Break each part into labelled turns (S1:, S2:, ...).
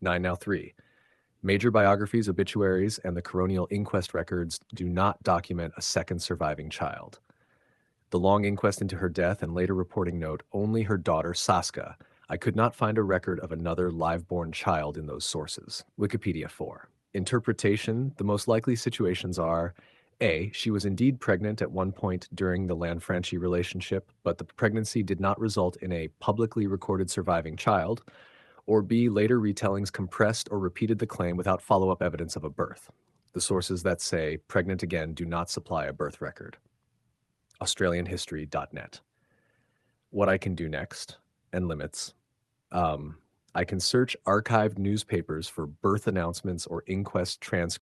S1: 9 now 3. Major biographies, obituaries, and the coronial inquest records do not document a second surviving child. The long inquest into her death and later reporting note only her daughter Saska. I could not find a record of another live-born child in those sources. Wikipedia 4. Interpretation: the most likely situations are A. She was indeed pregnant at one point during the Lanfranchi relationship, but the pregnancy did not result in a publicly recorded surviving child. Or B. Later retellings compressed or repeated the claim without follow-up evidence of a birth. The sources that say pregnant again do not supply a birth record. AustralianHistory.net. What I can do next, and limits. I can search archived newspapers for birth announcements or inquest transcripts.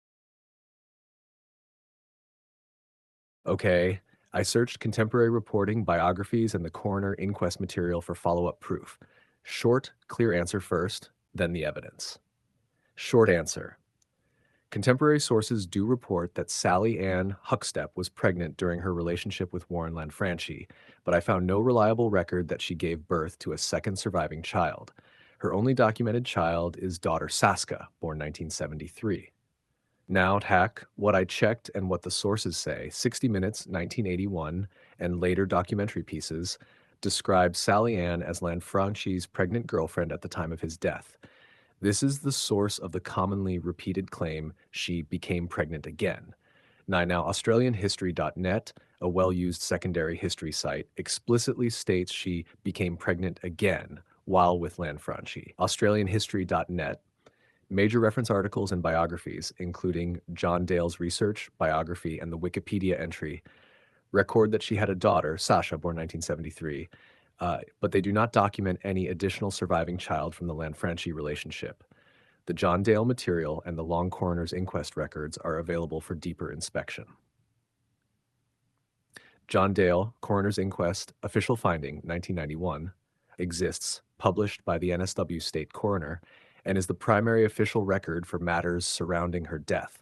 S1: Okay, I searched contemporary reporting, biographies, and the coroner inquest material for follow-up proof. Short, clear answer first, then the evidence. Short answer. Contemporary sources do report that Sallie-Anne Huckstepp was pregnant during her relationship with Warren Lanfranchi, but I found no reliable record that she gave birth to a second surviving child. Her only documented child is daughter Saska, born 1973. Now, hack what I checked and what the sources say. 60 Minutes, 1981, and later documentary pieces describe Sallie-Anne as Lanfranchi's pregnant girlfriend at the time of his death. This is the source of the commonly repeated claim she became pregnant again. Now, AustralianHistory.net, a well-used secondary history site, explicitly states she became pregnant again while with Lanfranchi. AustralianHistory.net. Major reference articles and biographies, including John Dale's research, biography, and the Wikipedia entry, record that she had a daughter, Sasha, born 1973, but they do not document any additional surviving child from the Lanfranchi relationship. The John Dale material and the long coroner's inquest records are available for deeper inspection. John Dale, Coroner's Inquest, Official Finding, 1991, exists, published by the NSW State Coroner, and is the primary official record for matters surrounding her death.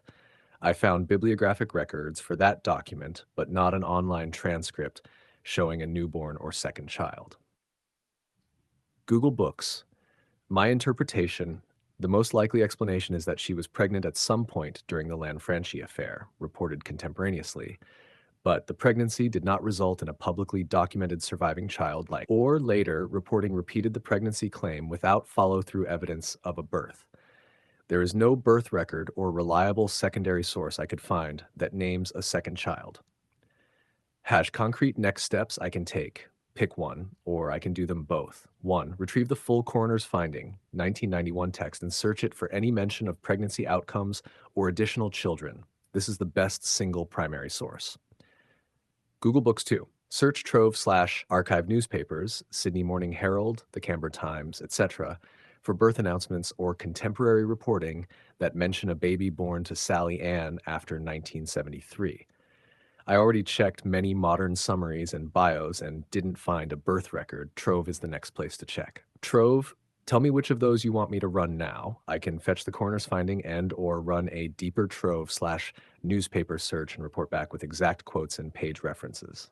S1: I found bibliographic records for that document, but not an online transcript showing a newborn or second child. Google Books. My interpretation: the most likely explanation is that she was pregnant at some point during the Lanfranchi affair, reported contemporaneously, but the pregnancy did not result in a publicly documented surviving child, or later reporting repeated the pregnancy claim without follow-through evidence of a birth. There is no birth record or reliable secondary source I could find that names a second child. Concrete next steps I can take. Pick one, or I can do them both. 1. Retrieve the full coroner's finding, 1991 text, and search it for any mention of pregnancy outcomes or additional children. This is the best single primary source. Google Books 2. Search Trove/archive newspapers, Sydney Morning Herald, the Canberra Times, etc., for birth announcements or contemporary reporting that mention a baby born to Sallie-Anne after 1973. I already checked many modern summaries and bios and didn't find a birth record. Trove is the next place to check. Trove, tell me which of those you want me to run now. I can fetch the coroner's finding and/or run a deeper Trove/newspaper search and report back with exact quotes and page references.